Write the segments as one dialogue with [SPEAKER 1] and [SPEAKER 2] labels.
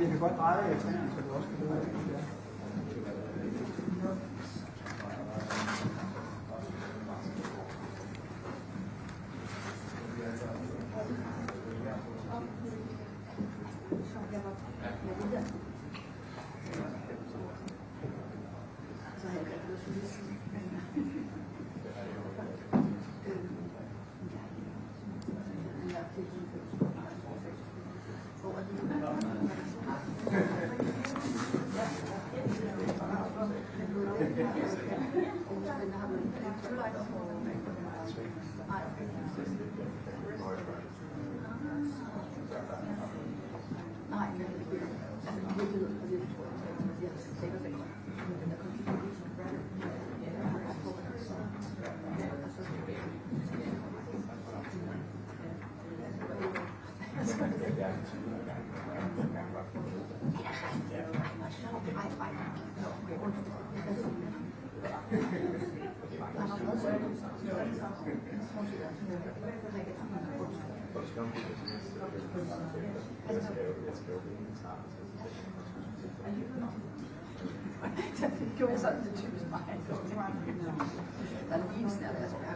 [SPEAKER 1] Jeg kan godt dreje jer, så du også kan det.
[SPEAKER 2] Det gjorde sådan, det typisk mig. Der er lige en snart af sperre.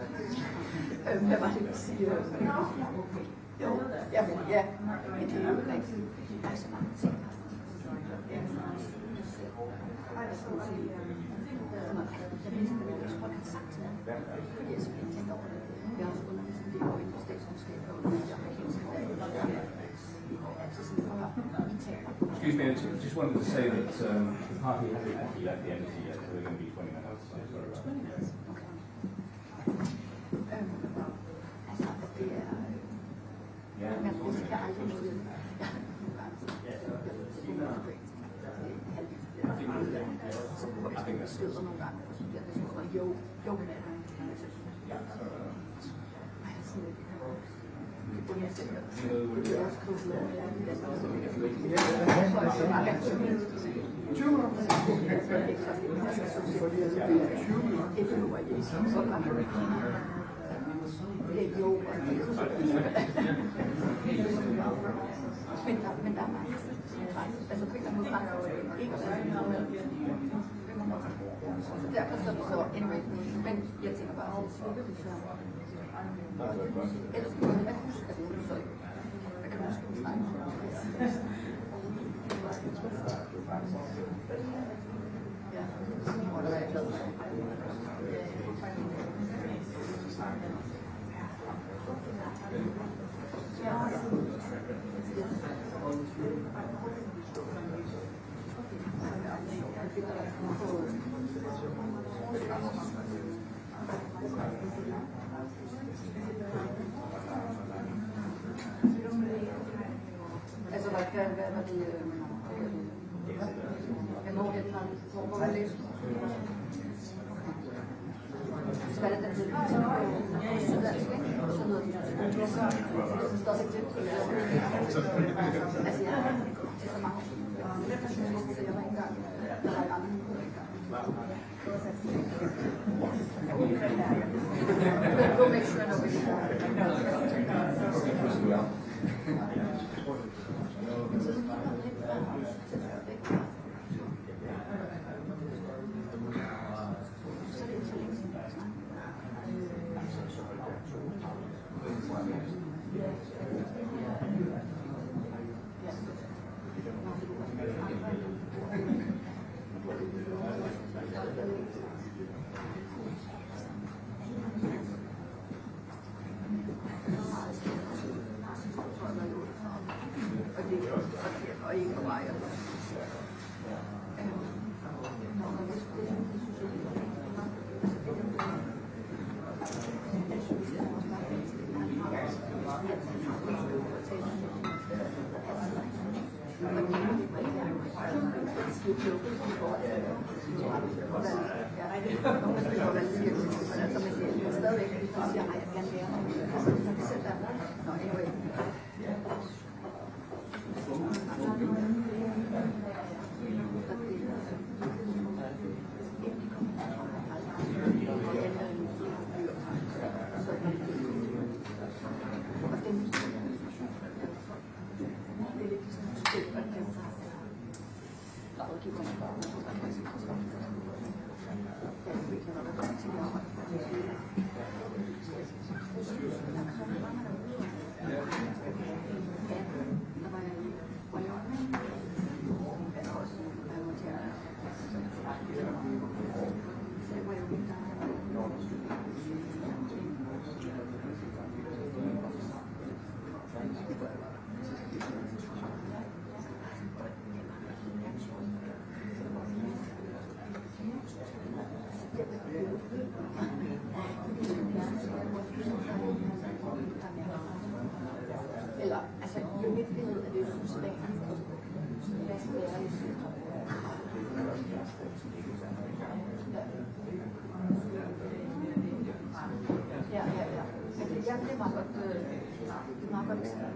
[SPEAKER 2] Hvad var det, du siger? Jo, ja, men det er jo rigtigt. Der er så mange ting. Jeg tror, han sagt til mig. Jeg har simpelthen tænkt over det. Jeg har også undervist en del over inden for statskundskab og undervist amerikansk
[SPEAKER 3] Excuse me, I just wanted to say that the party hasn't actually left the embassy yet, so they're going to be 20 minutes. So sorry about that.
[SPEAKER 2] 20 minutes? Okay. Altså, det er... Man risikerer aldrig noget. I think that's still nogle gange, og så bliver det sådan noget, jo, men er men der er mange altså på en eller anden måde ret ikke så derfor så anyway, men jeg tænker bare at ellers kan man ikke huske, altså så jeg kan huske en snak. Ja, og der er jeg glad for. Altså, hvad var det, hvornår det var, hvor man læste? Så var det den tid, så var det syddansk, ikke? Og sådan noget, det står ikke til. Altså, ja, det er så mange. Så jeg var ikke engang, der var andre We'll make sure nobody og ikke på vej. lidt lukket i forhold til, hvordan skeptisk, men altså, men stadigvæk, hvis du siger, nej, jeg vil gerne lære noget, så kan selv der. Nå, anyway. Eller, altså, i mit billede er det jo fuldstændig. Hvad skal være i sit? Ja. Men det er meget godt, det er meget godt eksempel.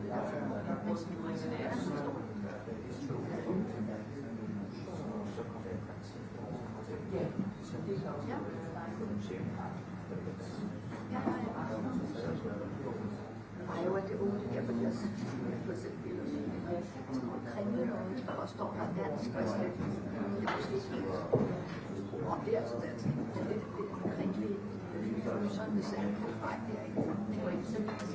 [SPEAKER 2] Ej, jo, det er unge, jeg vil også få set billeder. Kringle noget, der også står der dansk, og så og det er altså dansk. Men det er kringle i sådan det sagde. Nej, det er ikke. Det var ikke simpelthen.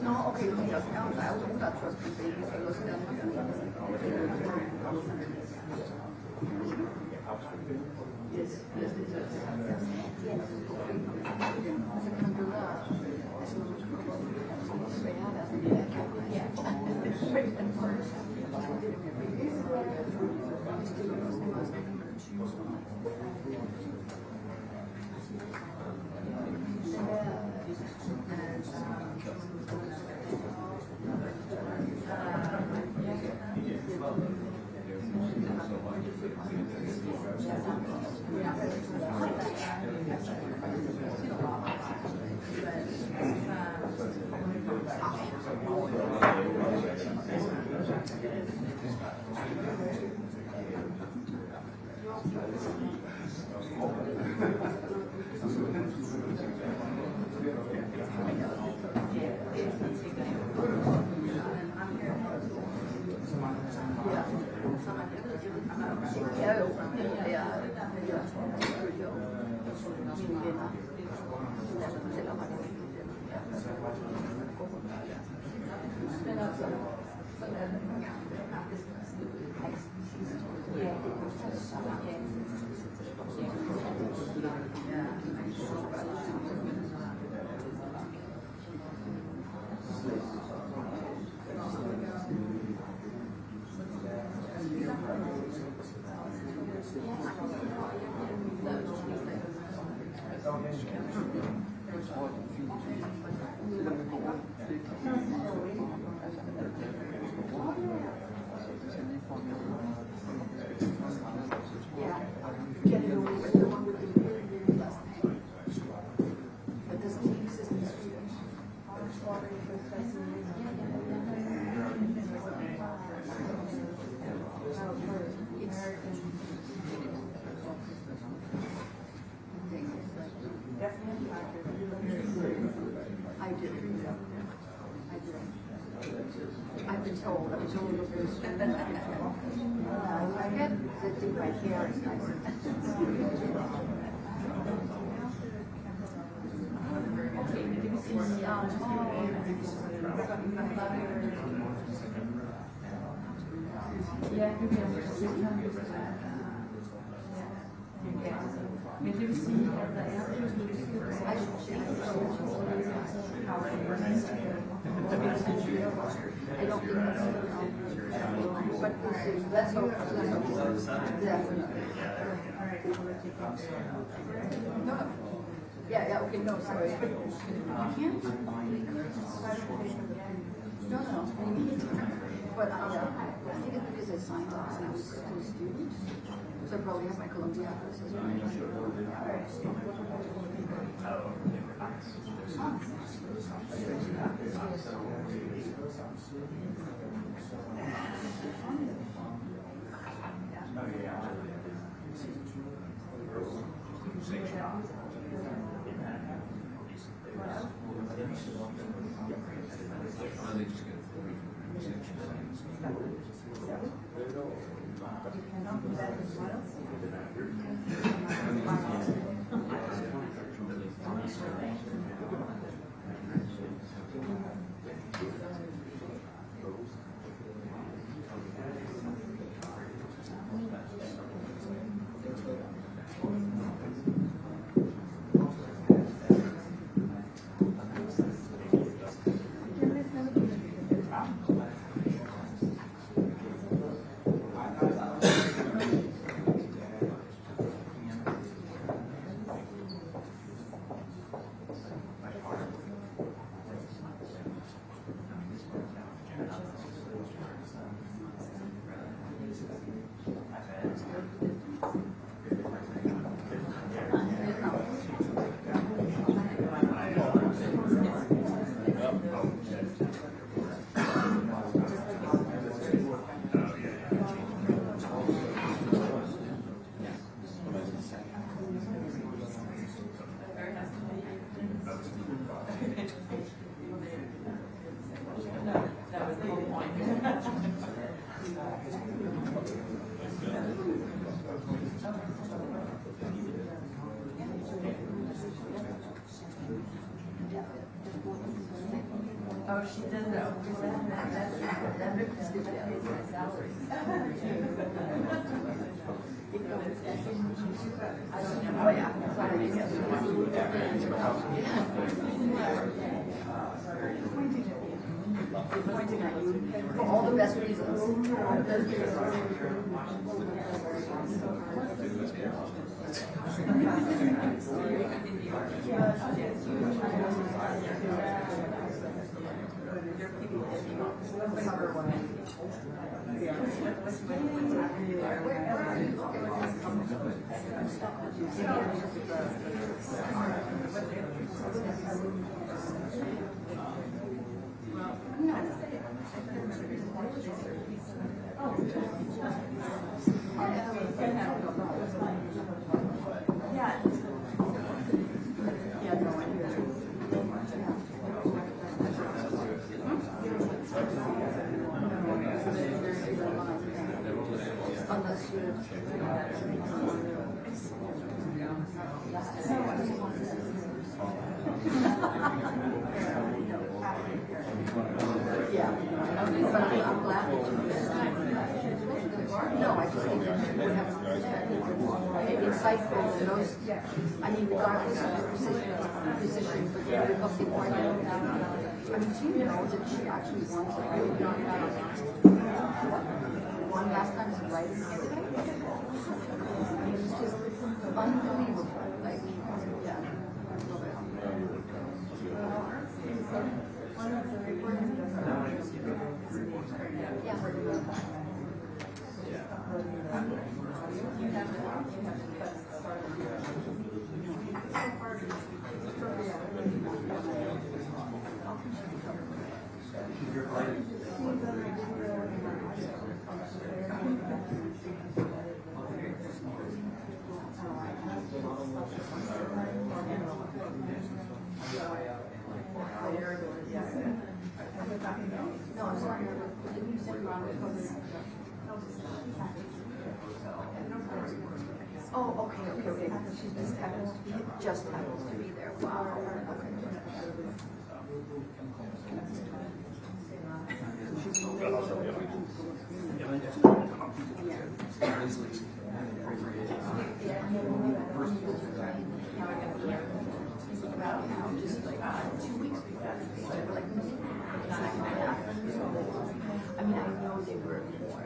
[SPEAKER 2] Nå, okay, der er jo nogen, der er trusted baby, eller også Danmark. Yes, det er og så kan man bedre, altså når man skulle komme op, så er det sværere at være sådan, ja, I've been told that the right here is nice. Yeah,
[SPEAKER 4] Men det vil sige, at der er
[SPEAKER 2] Let's hope. No. Yeah, okay, no, sorry. You can't. No. But I think it is assigned to students. So I probably have my Columbia address as well.
[SPEAKER 4] Oh, she doesn't. That salary.
[SPEAKER 2] Oh yeah. Pointing at you for all the best reasons. Yeah, but I'm glad that you did that. No, I just think that you would have insightful to those. I mean, regardless of your position, but the Republican Party. I mean, do you know that she actually won the one last time as a writer candidate? I mean, it's just unbelievable. Like, yeah. No, I'm sorry. Didn't you say Ron was coming? Oh, okay. She just happens to be there. Wow. Okay. now, just like 2 weeks before the speech, they were like, it's not gonna happen. I mean, I know they were more in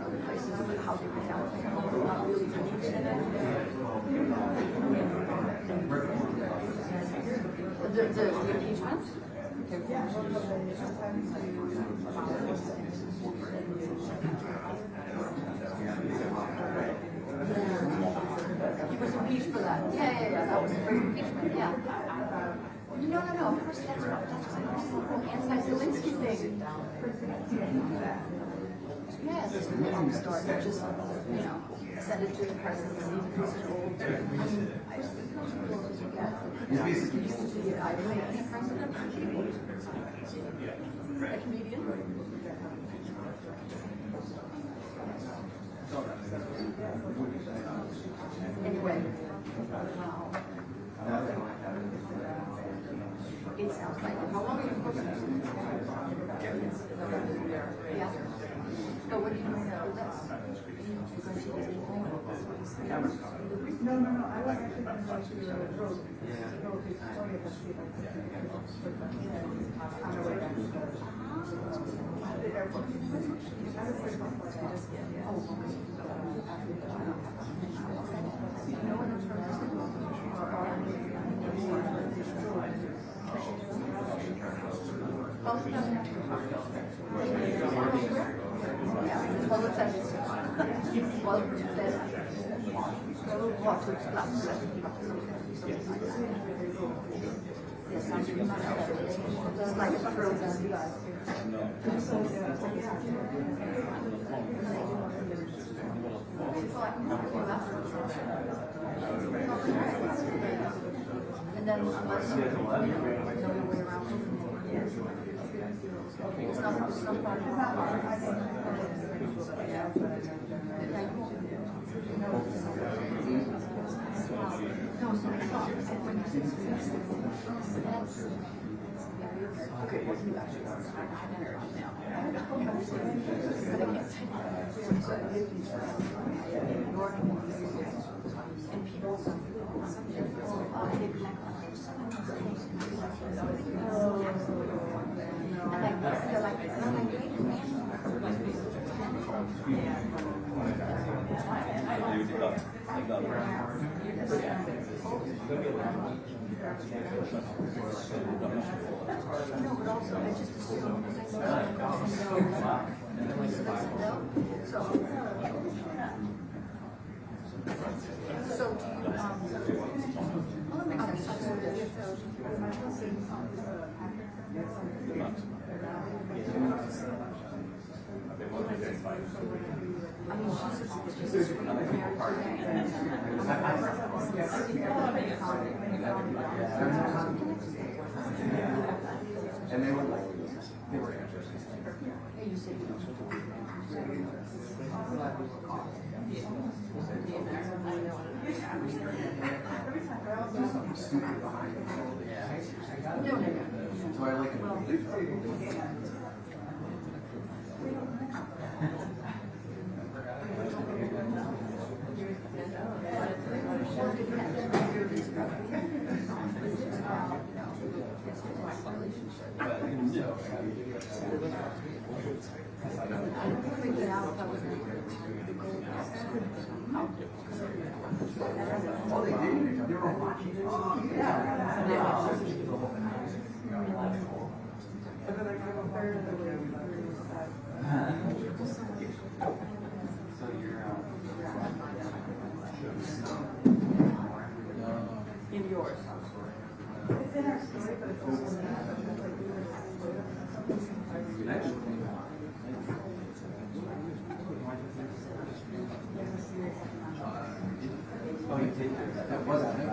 [SPEAKER 2] other places, but how they were down there, not really believing in it. The impeachment? He was impeached for that. Yeah. That was for impeachment. Yeah. No. Of course, that's what anti-Zelensky thing. Yeah, this is a long story. Just send it to the presidency because it's old. I used to see it. I played a president. A comedian. Anyway, it sounds like how long are you working? Yeah. But what do you know about this?
[SPEAKER 1] No. I was actually going to go to Victoria to see if I could on the way back. The airport. I was pretty much I just get
[SPEAKER 2] Just like a frozen. And then unless you know your way around it's not fun. No, so it's not. When you say okay, what's the actually now? And people, some people, they connect no, but also I just assume so well, that makes sense. I mean, she's
[SPEAKER 5] and they were like, they were interesting.
[SPEAKER 2] you said
[SPEAKER 5] So I like it. Oh, they did? They were watching it?
[SPEAKER 2] in yours.
[SPEAKER 1] It's in our story, but it's also
[SPEAKER 5] Oh, you take that. That wasn't it.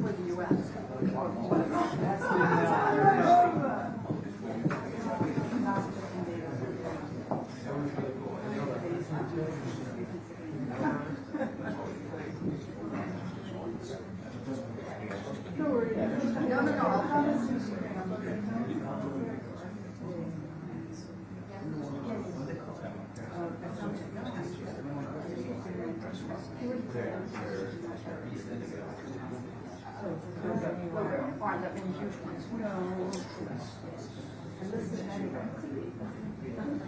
[SPEAKER 2] For the U.S. No.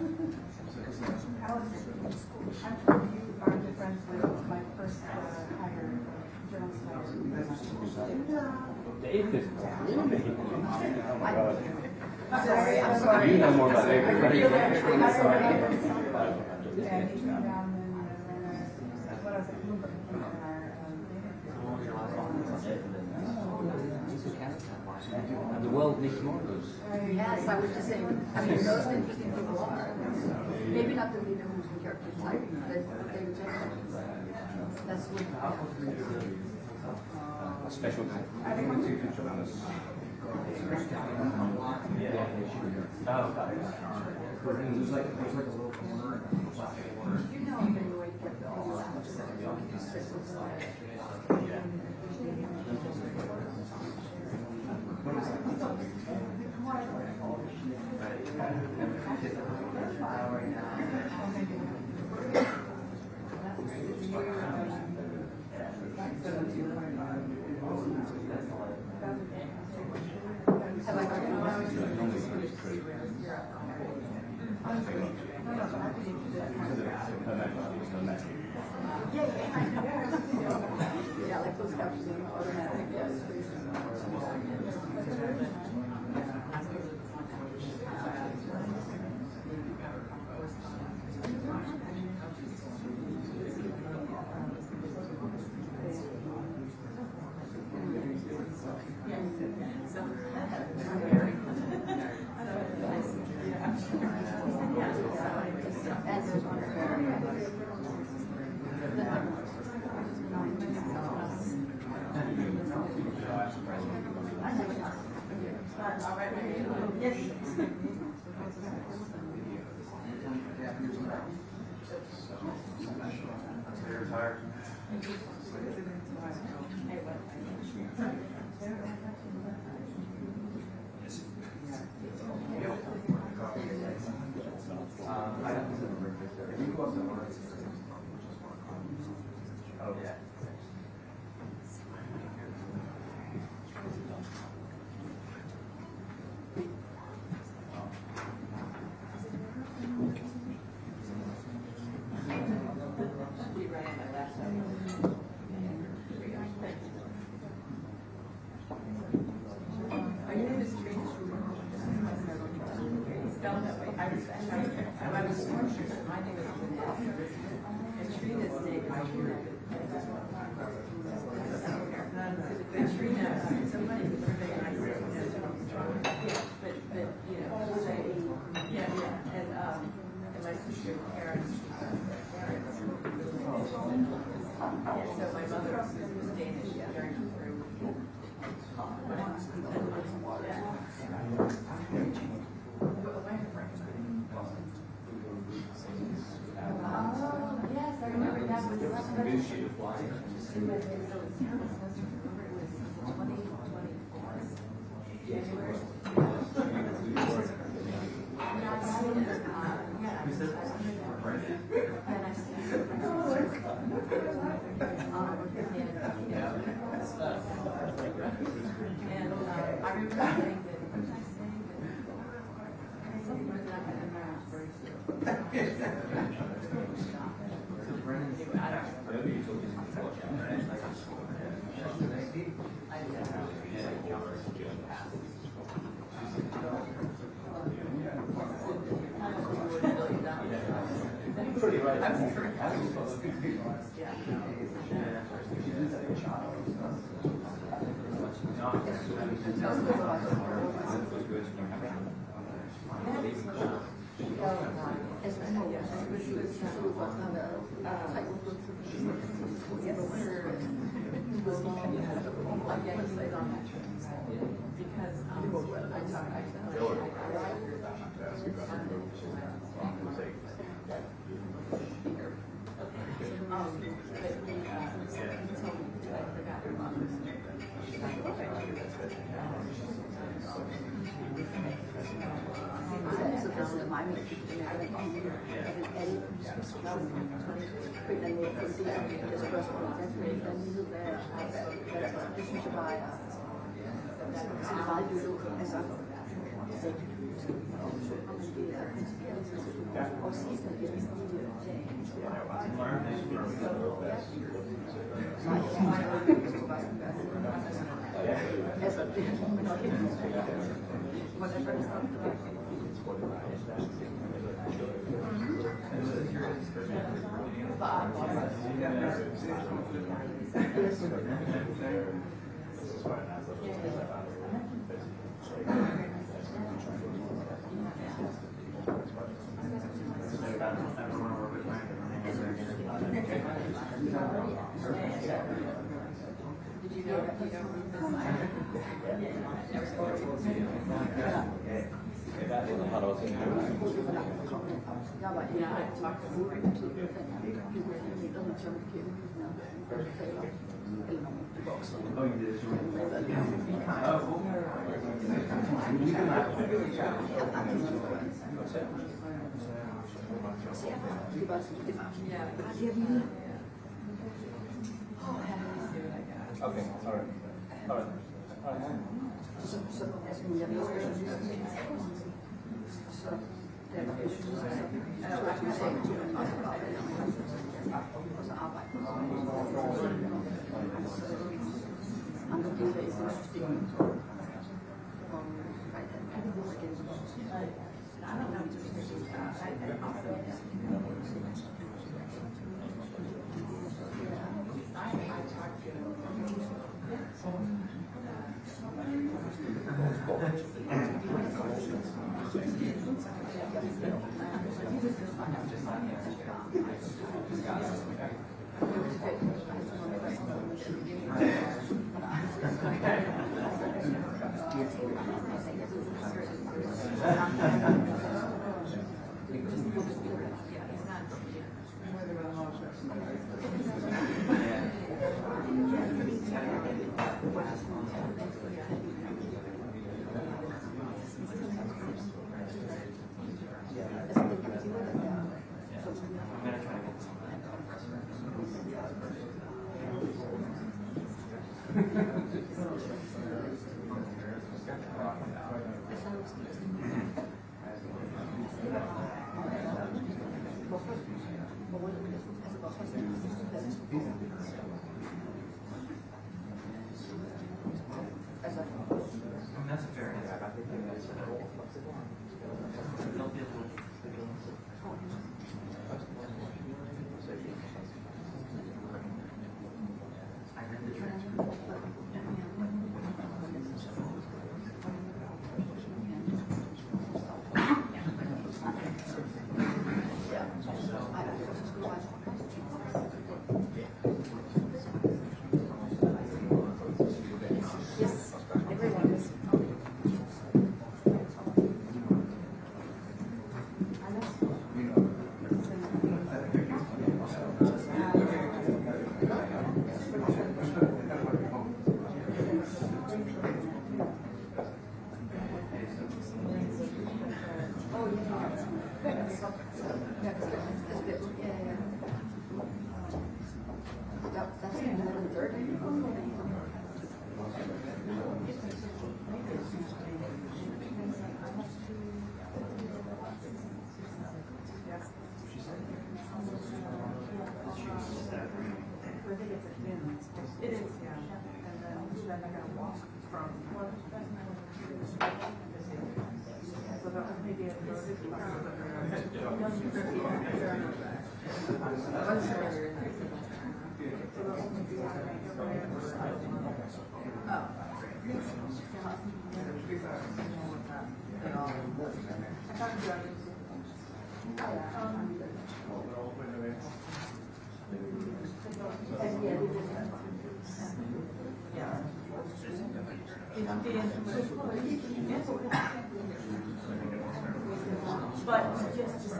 [SPEAKER 1] I'm sure you are good friends with my first hire, journalist hire.
[SPEAKER 3] Dave is really? Oh my God.
[SPEAKER 2] I'm sorry.
[SPEAKER 3] You know more about Dave than I do.
[SPEAKER 1] Yeah, he came down and what else?
[SPEAKER 5] The world needs more of those.
[SPEAKER 2] Yes, I was just saying, I mean, most interesting people are. Maybe not the leader who's the character type, but they would just, that's what.
[SPEAKER 3] Special guy. I think the two future runners.
[SPEAKER 5] There's like a little corner.
[SPEAKER 2] You know, I'm going to get the all out. Yeah, like those captions are automatic. Yes.
[SPEAKER 4] So my mother was Danish during through. Oh, yes, I remember that was 2024. January. I remember saying that something was not going to
[SPEAKER 3] Pretty right.
[SPEAKER 5] Oh, you did it too.
[SPEAKER 3] Okay, all right. All right.
[SPEAKER 5] That's a fair answer. They'll be a little. I read the transcript.
[SPEAKER 1] It is, yeah. And then I gotta walk from. So that was maybe a but just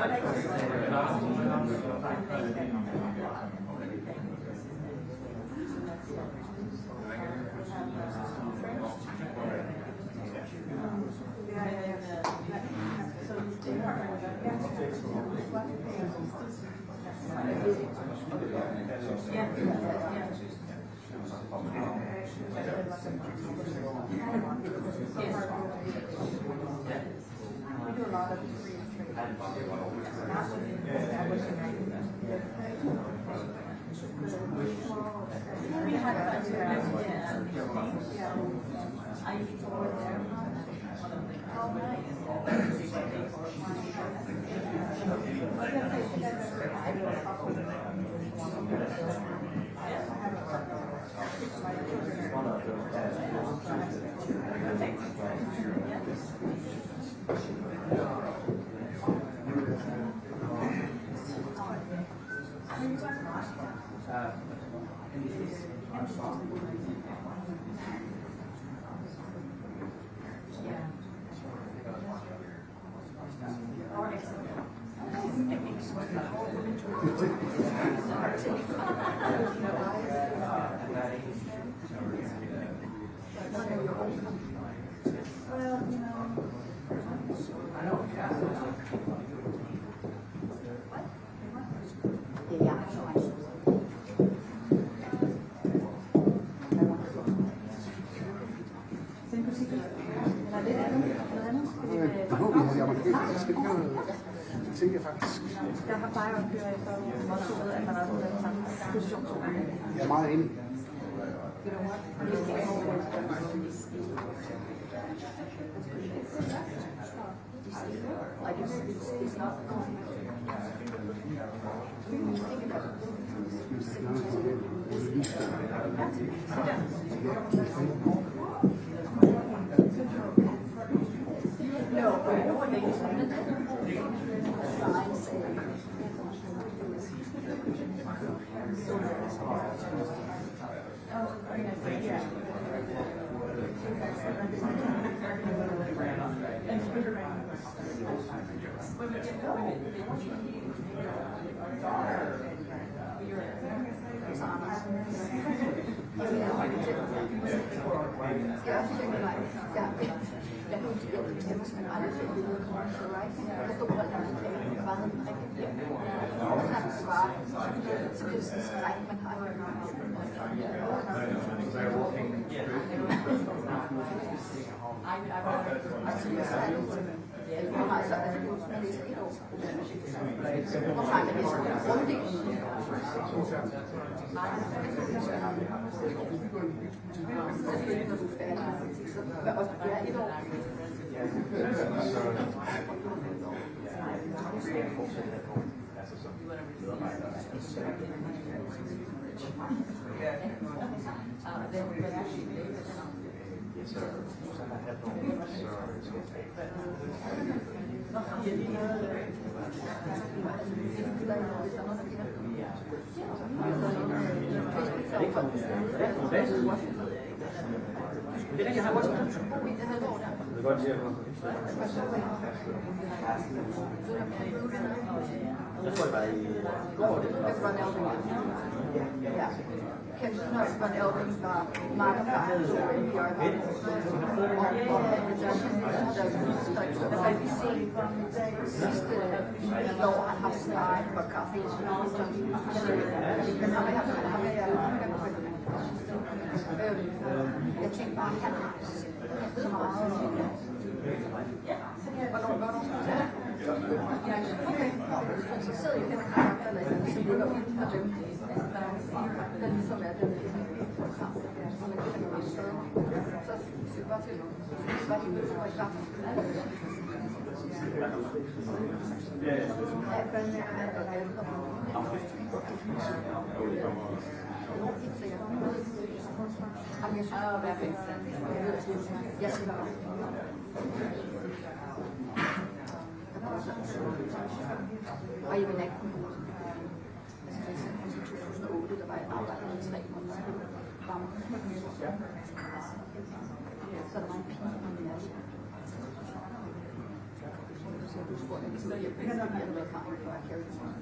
[SPEAKER 5] But
[SPEAKER 1] We do a lot of free trade. Not with establishing
[SPEAKER 4] We had fun too. Yeah. I used to work there.
[SPEAKER 1] Jeg har bare at køre efter mottoet, at man også har samme position to gange.
[SPEAKER 5] Jeg er meget enig.
[SPEAKER 2] Like it's not no, but I don't want to make signs saying Og jeg vil ikke i 2008, der var jeg arbejdet i 3 måneder. Så der var en pige, så du tror, at det er noget erfaring for at carry on.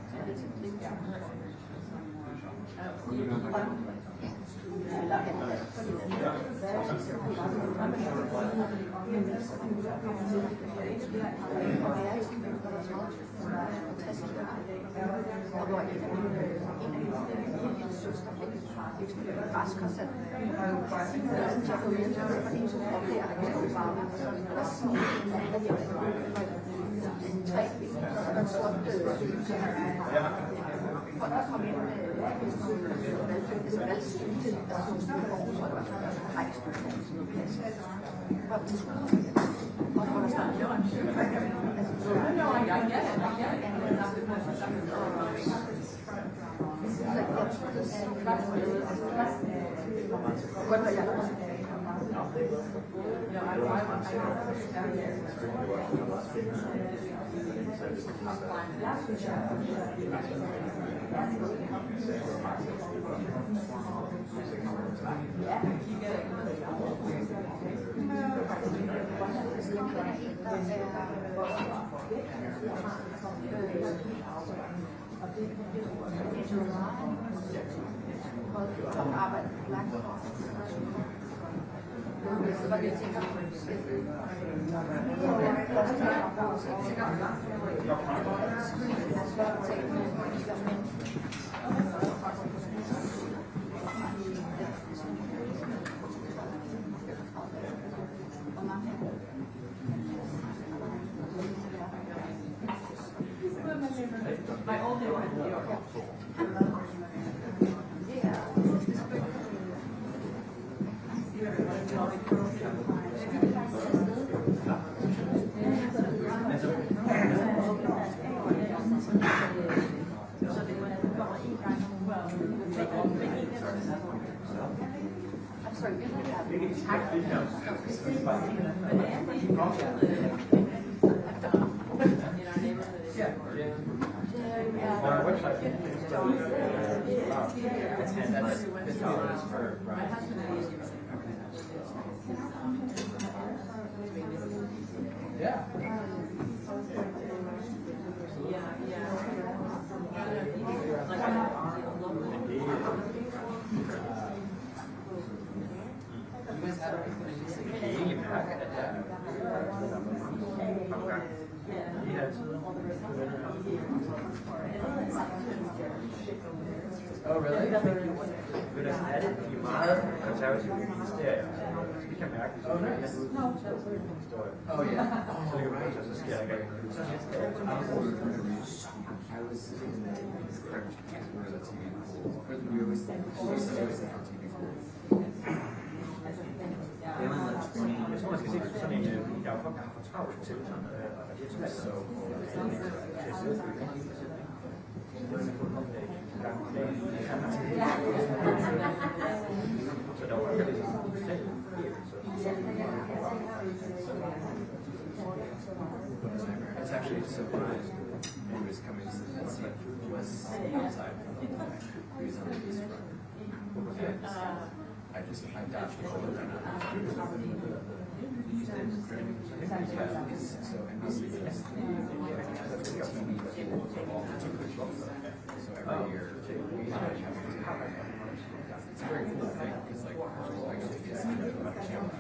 [SPEAKER 4] My old neighborhood.
[SPEAKER 5] Oh, really? Vil der er det de meget konservative ministerier, vi kan mærke, hvis vi kan historie. Oh, yeah. Så det kan man så sker der ikke. I was sitting in the TV pool. We always think on TV pool. Jeg tror, man skal se sådan en, der er folk, der har for travlt til sådan, og det er så it's actually surprised when he was coming to the scene. He was outside. He was on the east front. I dodged the bullet and so NBC is so every year we have it's a very cool thing because like people actually get about the camera.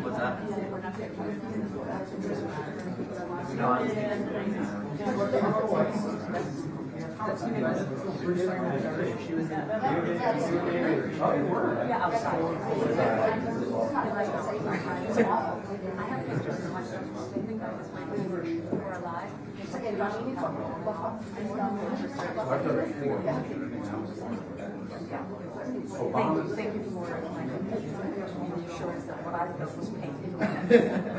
[SPEAKER 5] What's that?
[SPEAKER 4] Yeah, outside. I have pictures of myself. They think I was when we were alive. Thank you for showing us that what I felt was painted.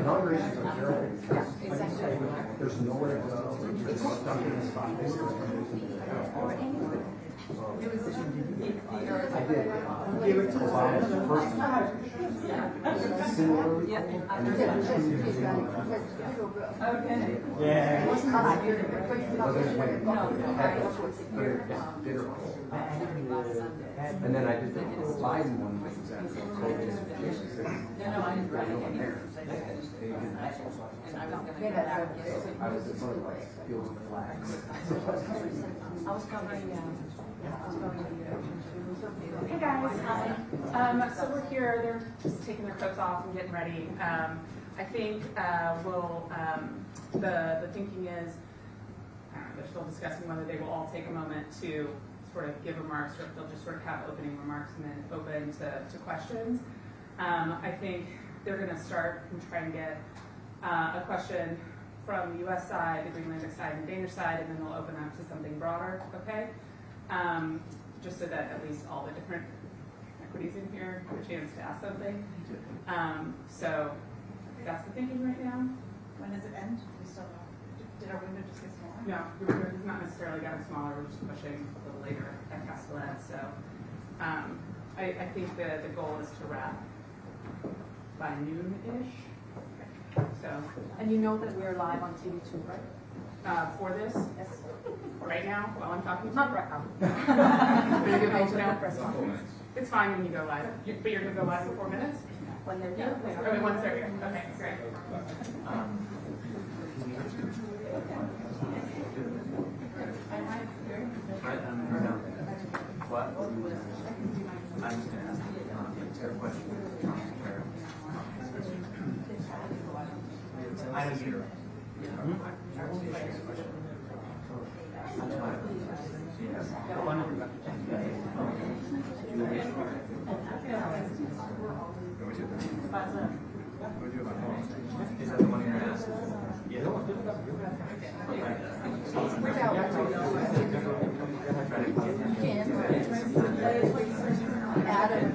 [SPEAKER 6] Inaugurations are terrible.
[SPEAKER 4] Yeah, exactly.
[SPEAKER 6] There's nowhere to go. It's stuck in the spot.
[SPEAKER 4] Or anywhere.
[SPEAKER 6] I did. Obama's first time. Similarly cold, and then
[SPEAKER 3] Yeah.
[SPEAKER 6] but there's when it bitter cold. And then I did the Biden one, which was after COVID. No one there. I was at sort of like fields of flags.
[SPEAKER 4] I was covering,
[SPEAKER 7] Hey guys, so we're here, they're just taking their coats off and getting ready. I think the thinking is, they're still discussing whether they will all take a moment to sort of give remarks, or if they'll just sort of have opening remarks and then open to questions. I think they're going to start and try and get a question from the US side, the Greenlandic side, and the Danish side, and then they'll open up to something broader, okay? Just so that at least all the different equities in here have a chance to ask something. So that's the thinking right now.
[SPEAKER 1] When does it end? We still did our window just get smaller?
[SPEAKER 7] No, we're not necessarily gotten smaller, we're just pushing a little later at Castellet. So I think the goal is to wrap by noon-ish. So,
[SPEAKER 4] and you know that we're live on TV too, right?
[SPEAKER 7] for this,
[SPEAKER 4] Yes.
[SPEAKER 7] right now, while I'm talking to
[SPEAKER 4] Not
[SPEAKER 7] you.
[SPEAKER 4] right now.
[SPEAKER 7] It's fine when you go live, but you're going to go live for 4 minutes?
[SPEAKER 4] When they're here.
[SPEAKER 7] Okay, once they're here. Okay, great.
[SPEAKER 5] What? I'm just going to ask a question. I know you. Is that the one you're going to ask? Yeah.
[SPEAKER 2] Adam.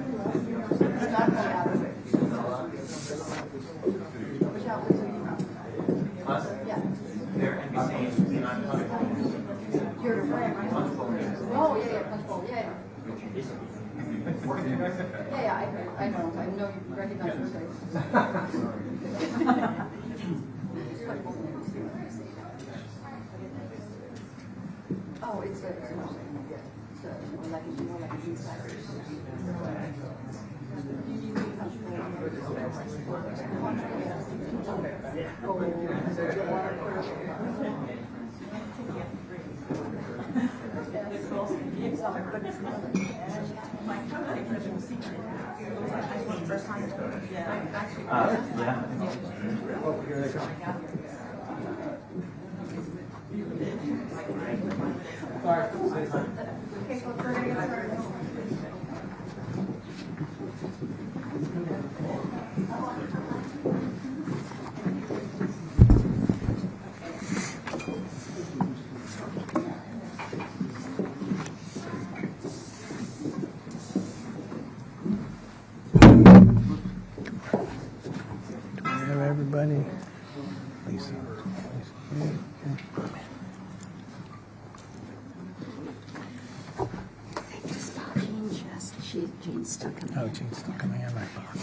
[SPEAKER 2] It's not called Adam. Which outlets are you from?
[SPEAKER 5] Us?
[SPEAKER 2] Yeah.
[SPEAKER 5] They're NBC, not
[SPEAKER 2] You're right. Oh, yeah, Punch Bowl, yeah. Yeah, I know you recognize your face. Oh, it's more like an insider.
[SPEAKER 5] Yeah. Oh, here they come.
[SPEAKER 8] Everybody. Lisa.
[SPEAKER 2] Jean's still coming.
[SPEAKER 8] Oh, Jean's still coming in my box.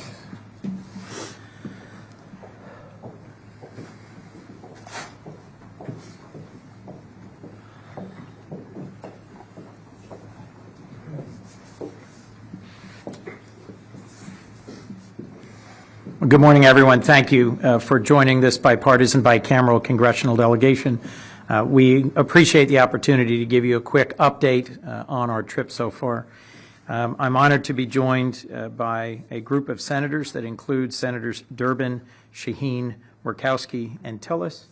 [SPEAKER 8] Good morning, everyone. Thank you for joining this bipartisan, bicameral congressional delegation. We appreciate the opportunity to give you a quick update on our trip so far. I'm honored to be joined by a group of senators that includes Senators Durbin, Shaheen, Murkowski, and Tillis,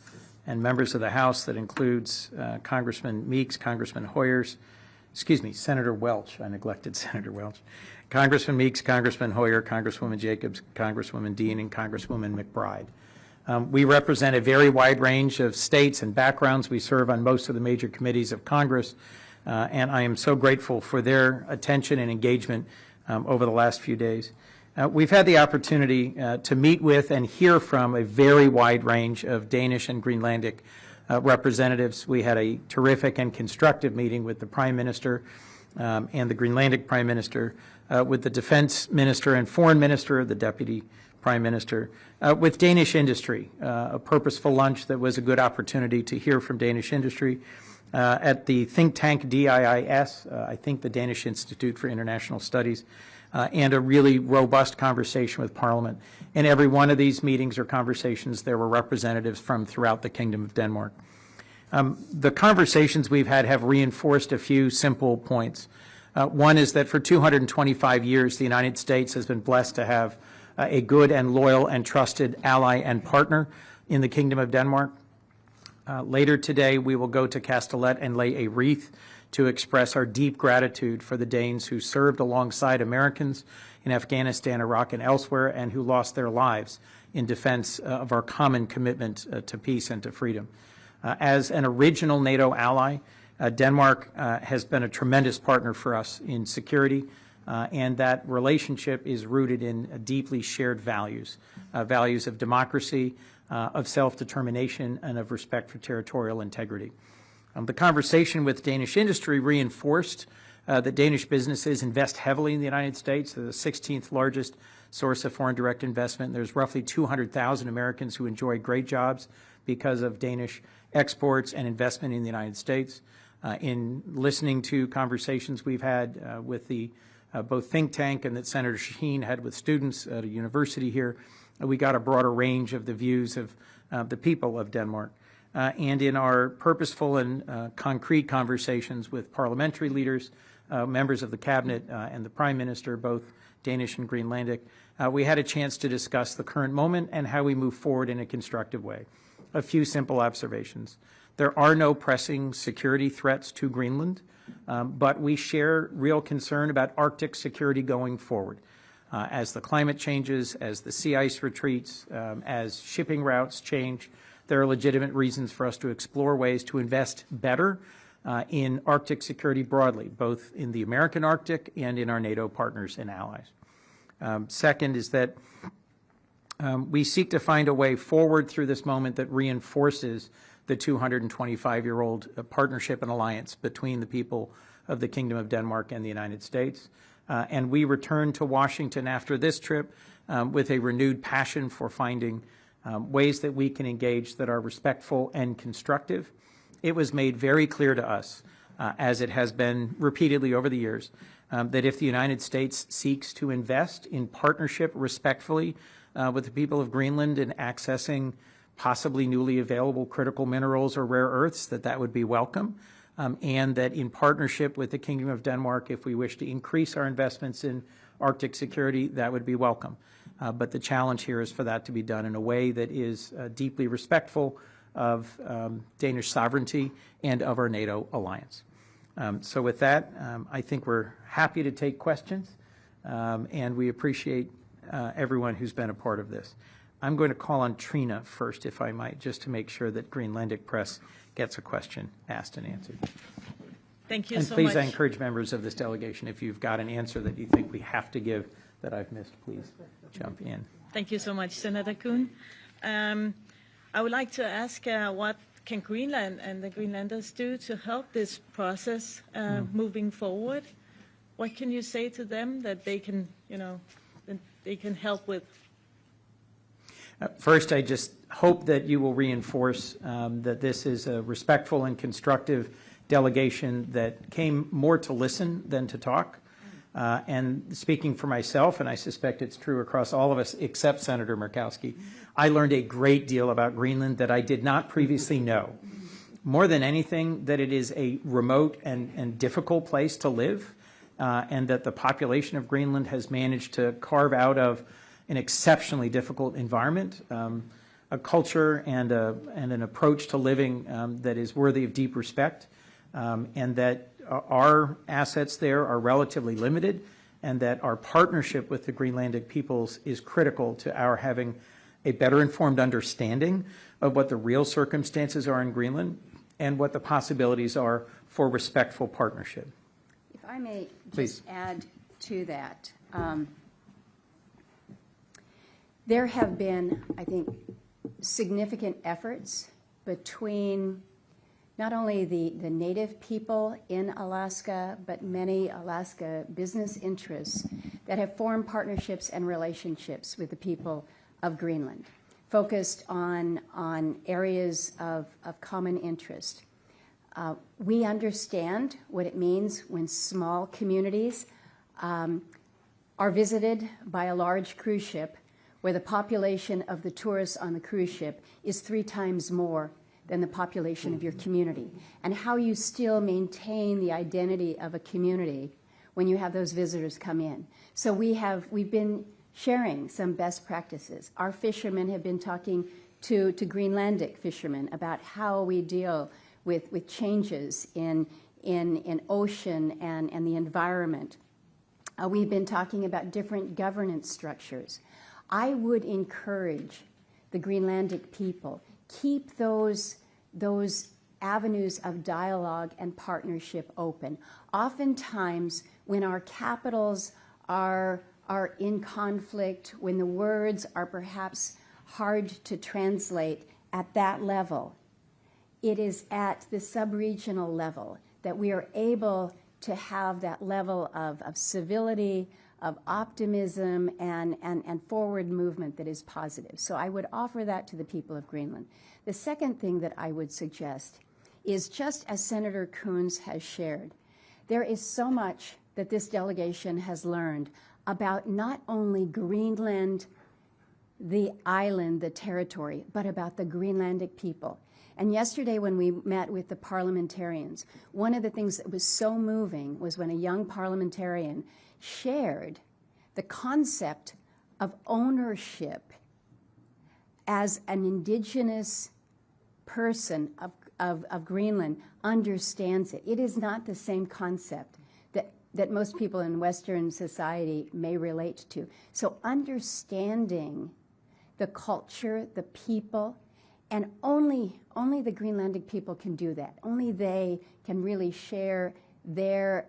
[SPEAKER 8] and members of the House that includes Congressman Meeks, Congressman Senator Welch. I neglected Senator Welch. Congressman Meeks, Congressman Hoyer, Congresswoman Jacobs, Congresswoman Dean, and Congresswoman McBride. We represent a very wide range of states and backgrounds. We serve on most of the major committees of Congress, and I am so grateful for their attention and engagement over the last few days. We've had the opportunity to meet with and hear from a very wide range of Danish and Greenlandic representatives. We had a terrific and constructive meeting with the Prime Minister and the Greenlandic Prime Minister, with the Defense Minister and Foreign Minister, the Deputy Prime Minister, with Danish industry, a purposeful lunch that was a good opportunity to hear from Danish industry, at the think tank DIIS, I think the Danish Institute for International Studies, and a really robust conversation with Parliament. In every one of these meetings or conversations, there were representatives from throughout the Kingdom of Denmark. The conversations we've had have reinforced a few simple points. One is that for 225 years, the United States has been blessed to have a good and loyal and trusted ally and partner in the Kingdom of Denmark. Later today, we will go to Castellet and lay a wreath to express our deep gratitude for the Danes who served alongside Americans in Afghanistan, Iraq, and elsewhere, and who lost their lives in defense of our common commitment to peace and to freedom. As an original NATO ally, Denmark has been a tremendous partner for us in security, and that relationship is rooted in deeply shared values, values of democracy, of self-determination, and of respect for territorial integrity. The conversation with Danish industry reinforced that Danish businesses invest heavily in the United States. They're the 16th largest source of foreign direct investment. There's roughly 200,000 Americans who enjoy great jobs because of Danish exports and investment in the United States. In listening to conversations we've had with the both think tank and that Senator Shaheen had with students at a university here, we got a broader range of the views of the people of Denmark. And in our purposeful and concrete conversations with parliamentary leaders, members of the cabinet and the Prime Minister, both Danish and Greenlandic, we had a chance to discuss the current moment and how we move forward in a constructive way. A few simple observations. There are no pressing security threats to Greenland, but we share real concern about Arctic security going forward. As the climate changes, as the sea ice retreats, as shipping routes change, there are legitimate reasons for us to explore ways to invest better in Arctic security broadly, both in the American Arctic and in our NATO partners and allies. Second is that we seek to find a way forward through this moment that reinforces the 225-year-old partnership and alliance between the people of the Kingdom of Denmark and the United States. And we return to Washington after this trip with a renewed passion for finding ways that we can engage that are respectful and constructive. It was made very clear to us, as it has been repeatedly over the years, that if the United States seeks to invest in partnership respectfully with the people of Greenland in accessing possibly newly available critical minerals or rare earths, that would be welcome, and that in partnership with the Kingdom of Denmark, if we wish to increase our investments in Arctic security, that would be welcome. But the challenge here is for that to be done in a way that is deeply respectful of Danish sovereignty and of our NATO alliance. So with that, I think we're happy to take questions, and we appreciate everyone who's been a part of this. I'm going to call on Trina first, if I might, just to make sure that Greenlandic Press gets a question asked and answered.
[SPEAKER 9] Thank you
[SPEAKER 8] and
[SPEAKER 9] so
[SPEAKER 8] please,
[SPEAKER 9] much.
[SPEAKER 8] I encourage members of this delegation, if you've got an answer that you think we have to give that I've missed, please jump in.
[SPEAKER 9] Thank you so much, Senator Kuhn. I would like to ask what can Greenland and the Greenlanders do to help this process moving forward? What can you say to them that they can, that they can help with?
[SPEAKER 8] First, I just hope that you will reinforce that this is a respectful and constructive delegation that came more to listen than to talk. And speaking for myself, and I suspect it's true across all of us except Senator Murkowski, I learned a great deal about Greenland that I did not previously know. More than anything, that it is a remote and difficult place to live, and that the population of Greenland has managed to carve out of an exceptionally difficult environment, a culture and an approach to living that is worthy of deep respect, and that our assets there are relatively limited, and that our partnership with the Greenlandic peoples is critical to our having a better informed understanding of what the real circumstances are in Greenland and what the possibilities are for respectful partnership.
[SPEAKER 2] If I may
[SPEAKER 8] Please.
[SPEAKER 2] just add to that, there have been, I think, significant efforts between not only the native people in Alaska, but many Alaska business interests that have formed partnerships and relationships with the people of Greenland, focused on areas of common interest. We understand what it means when small communities are visited by a large cruise ship where the population of the tourists on the cruise ship is 3 times more than the population of your community, and how you still maintain the identity of a community when you have those visitors come in. So we've been sharing some best practices. Our fishermen have been talking to Greenlandic fishermen about how we deal with changes in ocean and the environment. We've been talking about different governance structures. I would encourage the Greenlandic people, keep those avenues of dialogue and partnership open. Oftentimes, when our capitals are in conflict, when the words are perhaps hard to translate at that level, it is at the sub-regional level that we are able to have that level of civility, of optimism, and forward movement that is positive. So I would offer that to the people of Greenland. The second thing that I would suggest is, just as Senator Coons has shared, there is so much that this delegation has learned about not only Greenland, the island, the territory, but about the Greenlandic people. And yesterday when we met with the parliamentarians, one of the things that was so moving was when a young parliamentarian shared the concept of ownership as an indigenous person of Greenland understands it. It is not the same concept that most people in Western society may relate to. So understanding the culture, the people, and only the Greenlandic people can do that. Only they can really share their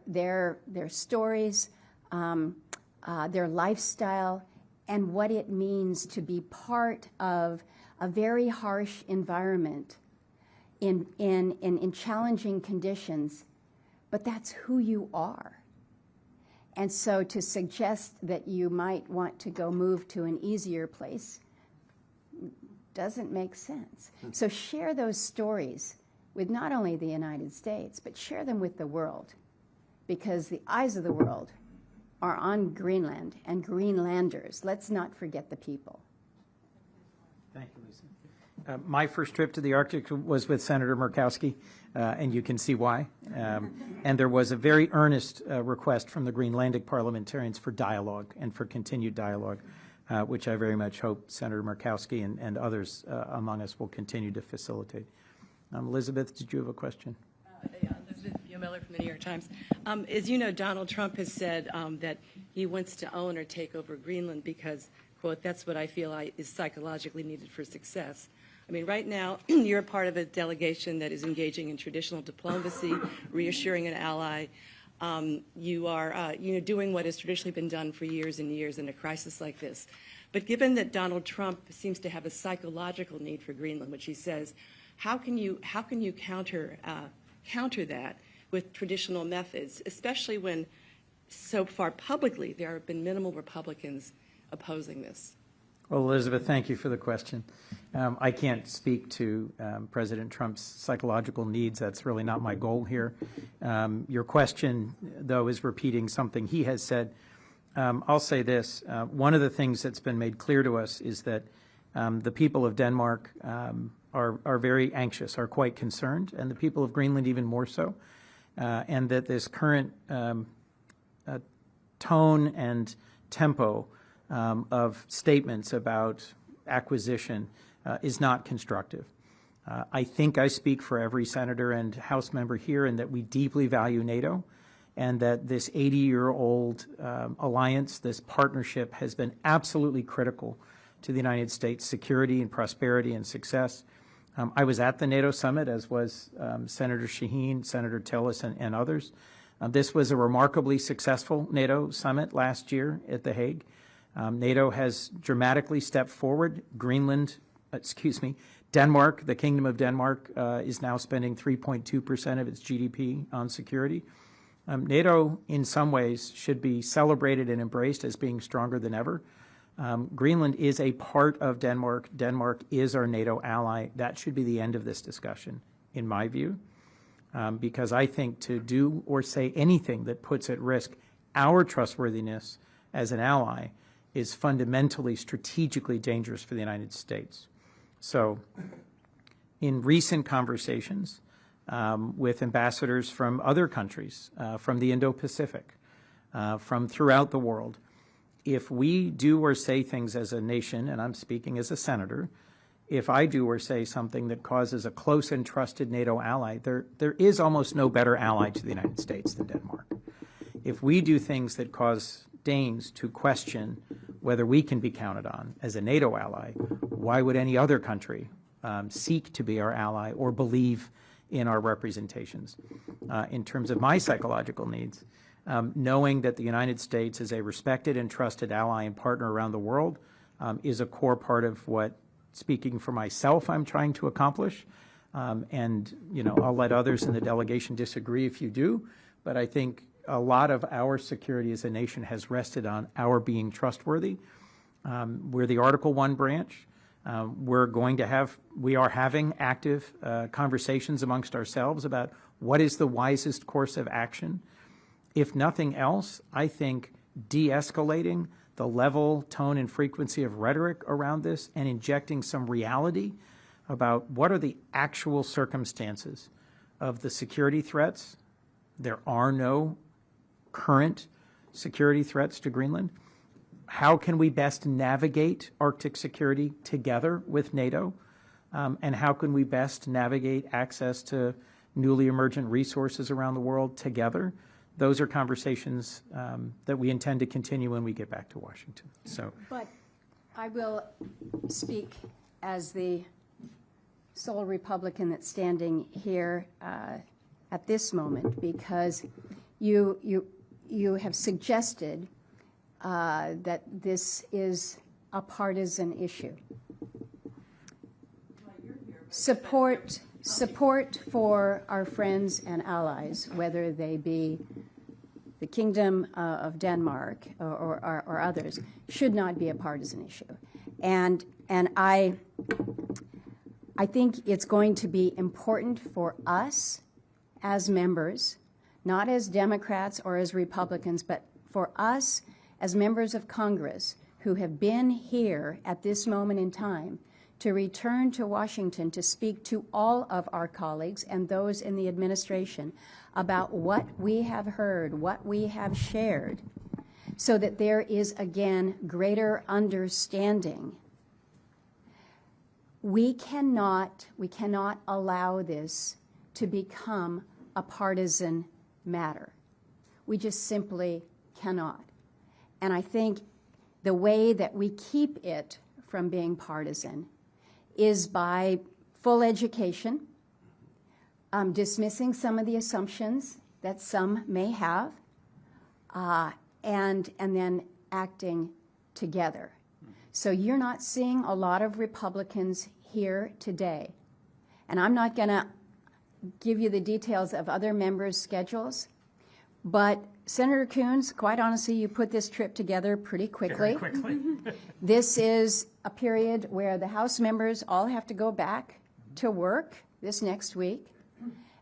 [SPEAKER 2] stories, their lifestyle, and what it means to be part of a very harsh environment in challenging conditions, but that's who you are. And so to suggest that you might want to go move to an easier place doesn't make sense. So share those stories with not only the United States, but share them with the world, because the eyes of the world are on Greenland and Greenlanders. Let's not forget the people.
[SPEAKER 8] Thank you, Lisa. My first trip to the Arctic was with Senator Murkowski, and you can see why. And there was a very earnest request from the Greenlandic parliamentarians for dialogue and for continued dialogue, which I very much hope Senator Murkowski and others among us will continue to facilitate. Elizabeth, did you have a question?
[SPEAKER 10] Yeah, Elizabeth Miller from the New York Times. As you know, Donald Trump has said that he wants to own or take over Greenland because, quote, that's what I feel is psychologically needed for success. I mean, right now, you're a part of a delegation that is engaging in traditional diplomacy, reassuring an ally. You are doing what has traditionally been done for years and years in a crisis like this. But given that Donald Trump seems to have a psychological need for Greenland, which he says, how can you counter that with traditional methods, especially when so far publicly there have been minimal Republicans opposing this?
[SPEAKER 8] Well, Elizabeth, thank you for the question. I can't speak to President Trump's psychological needs. That's really not my goal here. Your question, though, is repeating something he has said. I'll say this. One of the things that's been made clear to us is that the people of Denmark are very anxious, are quite concerned, and the people of Greenland even more so, and that this current tone and tempo of statements about acquisition is not constructive. I think I speak for every senator and House member here in that we deeply value NATO, and that this 80-year-old alliance, this partnership, has been absolutely critical to the United States' security and prosperity and success. I was at the NATO summit, as was Senator Shaheen, Senator Tillis, and others. This was a remarkably successful NATO summit last year at The Hague. NATO has dramatically stepped forward. Denmark, the Kingdom of Denmark, is now spending 3.2% of its GDP on security. NATO, in some ways, should be celebrated and embraced as being stronger than ever. Greenland is a part of Denmark. Denmark is our NATO ally. That should be the end of this discussion, in my view, because I think to do or say anything that puts at risk our trustworthiness as an ally is fundamentally strategically dangerous for the United States. So in recent conversations with ambassadors from other countries, from the Indo-Pacific, from throughout the world, if we do or say things as a nation, and I'm speaking as a senator, if I do or say something that causes a close and trusted NATO ally, there is almost no better ally to the United States than Denmark. If we do things that cause Danes to question whether we can be counted on as a NATO ally, why would any other country seek to be our ally or believe in our representations? In terms of my psychological needs, knowing that the United States is a respected and trusted ally and partner around the world is a core part of what, speaking for myself, I'm trying to accomplish. And, you know, I'll let others in the delegation disagree if you do, but I think a lot of our security as a nation has rested on our being trustworthy. We're the Article I branch. We are having active conversations amongst ourselves about what is the wisest course of action. If nothing else, I think de-escalating the level, tone, and frequency of rhetoric around this and injecting some reality about what are the actual circumstances of the security threats. There are no current security threats to Greenland. How can we best navigate Arctic security together with NATO? And how can we best navigate access to newly emergent resources around the world together? Those are conversations that we intend to continue when we get back to Washington. So,
[SPEAKER 2] but I will speak as the sole Republican that's standing here at this moment, because you have suggested that this is a partisan issue. Support for our friends and allies, whether they be the Kingdom of Denmark or others, should not be a partisan issue. And I think it's going to be important for us as members, not as Democrats or as Republicans, but for us as members of Congress who have been here at this moment in time to return to Washington to speak to all of our colleagues and those in the administration about what we have heard, what we have shared, so that there is, again, greater understanding. We cannot allow this to become a partisan matter. We just simply cannot. And I think the way that we keep it from being partisan is by full education, dismissing some of the assumptions that some may have, and then acting together. So you're not seeing a lot of Republicans here today. And I'm not going to give you the details of other members' schedules, but Senator Coons, quite honestly, you put this trip together pretty quickly.
[SPEAKER 3] Very quickly.
[SPEAKER 2] This is a period where the House members all have to go back to work this next week.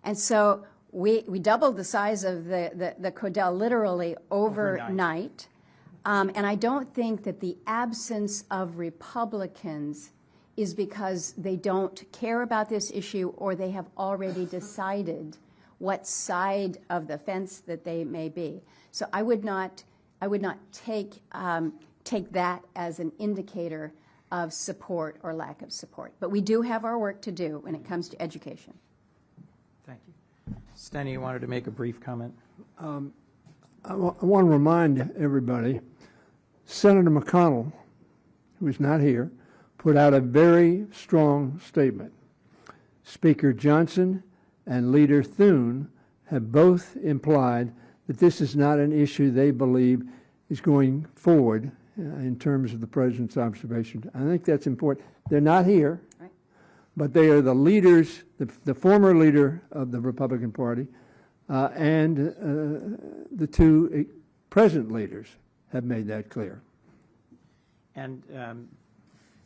[SPEAKER 2] And so we doubled the size of the Codel literally overnight. And I don't think that the absence of Republicans is because they don't care about this issue or they have already decided what side of the fence that they may be. So I would not take that as an indicator of support or lack of support. But we do have our work to do when it comes to education.
[SPEAKER 8] thank you. Steny, you wanted to make a brief comment?
[SPEAKER 11] I want to remind everybody, Senator McConnell, who is not here, put out a very strong statement. Speaker Johnson and Leader Thune have both implied that this is not an issue they believe is going forward in terms of the President's observation. I think that's important. They're not here,
[SPEAKER 2] Right.
[SPEAKER 11] but they are the leaders, the former leader of the Republican Party, and the two present leaders have made that clear.
[SPEAKER 8] And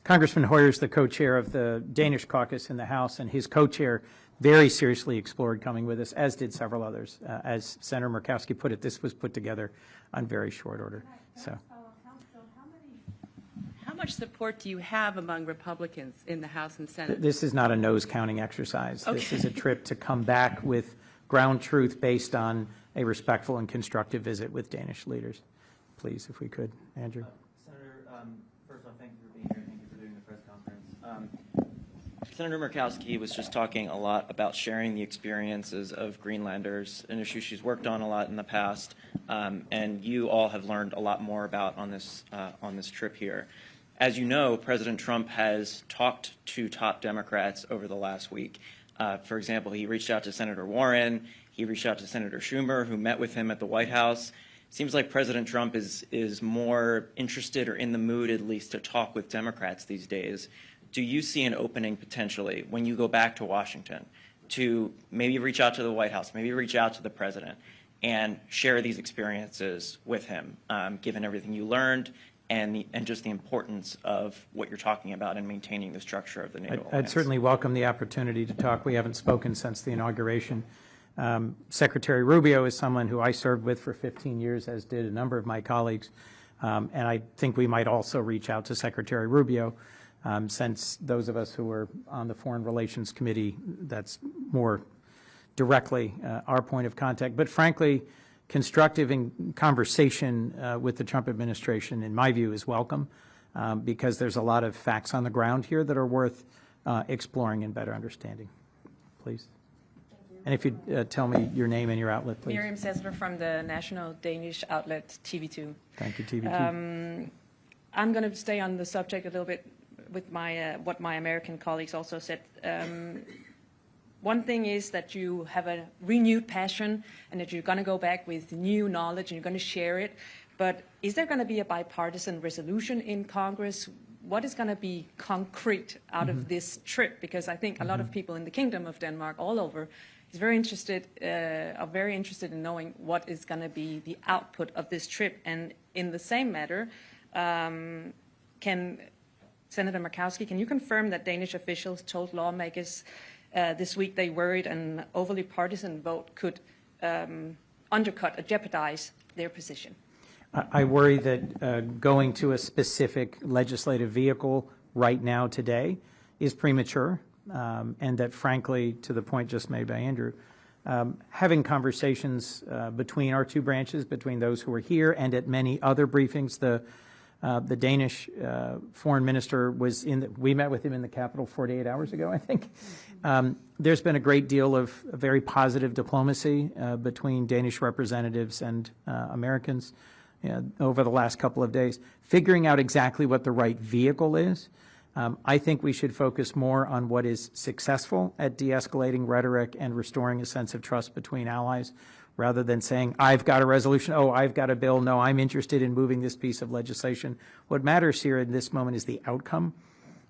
[SPEAKER 8] Congressman Hoyer is the co-chair of the Danish caucus in the House, and his co-chair very seriously explored coming with us, as did several others. As Senator Murkowski put it, this was put together on very short order. So,
[SPEAKER 10] How much support do you have among Republicans in the House and Senate?
[SPEAKER 8] this is not a nose counting exercise.
[SPEAKER 10] Okay.
[SPEAKER 8] This is a trip to come back with ground truth based on a respectful and constructive visit with Danish leaders. Please, if we could, Andrew.
[SPEAKER 5] Senator, first off, thank you for being here. Thank you for doing the press conference. Senator Murkowski was just talking a lot about sharing the experiences of Greenlanders, an issue she's worked on a lot in the past, and you all have learned a lot more about on this trip here. As you know, President Trump has talked to top Democrats over the last week. For example, he reached out to Senator Warren. He reached out to Senator Schumer, who met with him at the White House. Seems like President Trump is more interested, or in the mood at least, to talk with Democrats these days. Do you see an opening potentially when you go back to Washington to maybe reach out to the White House, maybe reach out to the president and share these experiences with him, given everything you learned and just the importance of what you're talking about in maintaining the structure of the NATO alliance?
[SPEAKER 8] I'd certainly welcome the opportunity to talk. We haven't spoken since the inauguration. Secretary Rubio is someone who I served with for 15 years, as did a number of my colleagues. And I think we might also reach out to Secretary Rubio, since those of us who are on the Foreign Relations Committee, that's more directly our point of contact. But frankly, constructive conversation with the Trump administration, in my view, is welcome, because there's a lot of facts on the ground here that are worth exploring and better understanding. Please. And if you'd tell me your name and your outlet, please.
[SPEAKER 4] Miriam Sessler from the national Danish outlet TV2.
[SPEAKER 8] Thank you, TV2.
[SPEAKER 4] I'm going to stay on the subject a little bit with my what my American colleagues also said. One thing is that you have a renewed passion and that you're going to go back with new knowledge and you're going to share it. But is there going to be a bipartisan resolution in Congress? What is going to be concrete out of this trip? Because I think a lot of people in the Kingdom of Denmark, all over, are very interested in knowing what is going to be the output of this trip. And in the same matter, Senator Murkowski, can you confirm that Danish officials told lawmakers this week they worried an overly partisan vote could undercut or jeopardize their position?
[SPEAKER 8] I worry that going to a specific legislative vehicle right now today is premature, and that frankly, to the point just made by Andrew, having conversations between our two branches, between those who are here and at many other briefings, the Danish foreign minister was we met with him in the Capitol 48 hours ago, I think. There's been a great deal of very positive diplomacy between Danish representatives and Americans over the last couple of days. Figuring out exactly what the right vehicle is, I think we should focus more on what is successful at de-escalating rhetoric and restoring a sense of trust between allies, rather than saying, I've got a resolution, oh, I've got a bill, no, I'm interested in moving this piece of legislation. What matters here in this moment is the outcome,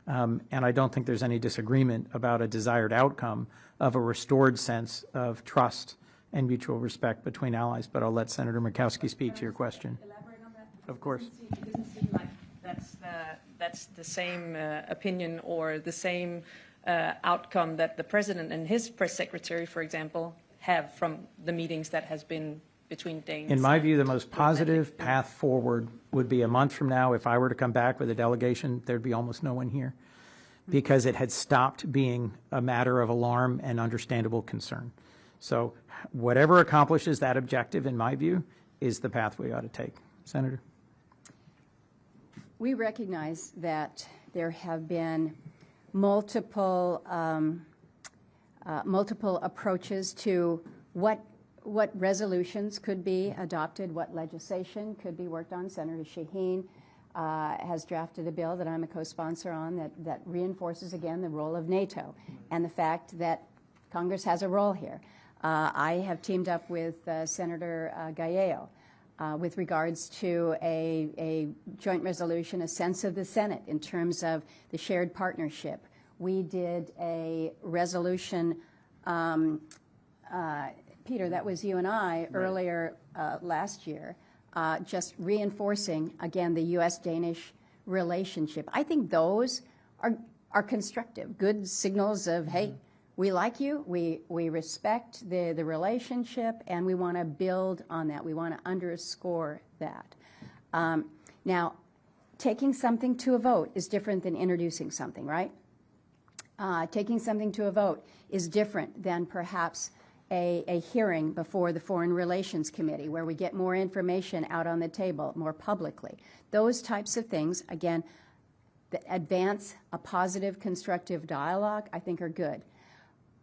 [SPEAKER 8] and I don't think there's any disagreement about a desired outcome of a restored sense of trust and mutual respect between allies, but I'll let Senator Murkowski speak to your question.
[SPEAKER 4] Elaborate on that?
[SPEAKER 8] Of course.
[SPEAKER 4] It doesn't seem like that's the same opinion or the same outcome that the president and his press secretary, for example, have from the meetings that has been between Danes.
[SPEAKER 8] In my view, the most positive path forward would be a month from now. If I were to come back with a delegation, there'd be almost no one here, because it had stopped being a matter of alarm and understandable concern. So whatever accomplishes that objective, in my view, is the path we ought to take. Senator?
[SPEAKER 2] We recognize that there have been multiple approaches to what resolutions could be adopted, what legislation could be worked on. Senator Shaheen has drafted a bill that I'm a co-sponsor on that reinforces again the role of NATO and the fact that Congress has a role here. I have teamed up with Senator Gallego with regards to a joint resolution, a sense of the Senate in terms of the shared partnership we did a resolution, Peter, that was you and I earlier last year, just reinforcing, again, the U.S.-Danish relationship. I think those are constructive, good signals of, hey, we like you, we respect the relationship, and we want to build on that. We want to underscore that. Now, taking something to a vote is different than introducing something, right? Taking something to a vote is different than perhaps a hearing before the Foreign Relations Committee where we get more information out on the table more publicly. Those types of things, again, that advance a positive, constructive dialogue, I think are good.